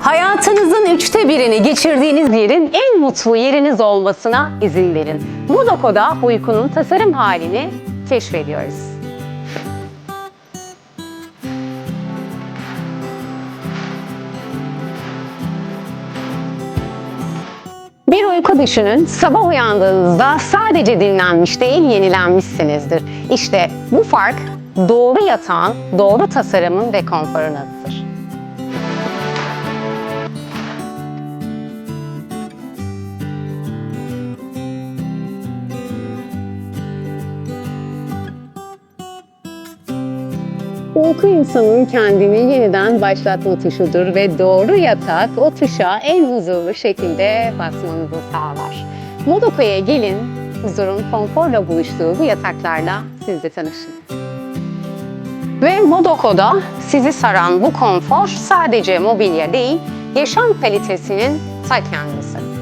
Hayatınızın 1/3'ünü geçirdiğiniz yerin en mutlu yeriniz olmasına izin verin. Modoco'da uykunun tasarım halini keşfediyoruz. Bir uyku düşünün, sabah uyandığınızda sadece dinlenmiş değil, yenilenmişsinizdir. İşte bu fark doğru yatağın, doğru tasarımın ve konforun adıdır. Uyku insanın kendini yeniden başlatma tuşudur ve doğru yatak o tuşa en huzurlu şekilde basmanızı sağlar. Modoco'ya gelin, huzurun konforla buluştuğu bu yataklarla siz de tanışın. Ve Modoco'da sizi saran bu konfor sadece mobilya değil, yaşam kalitesinin ta kendisi.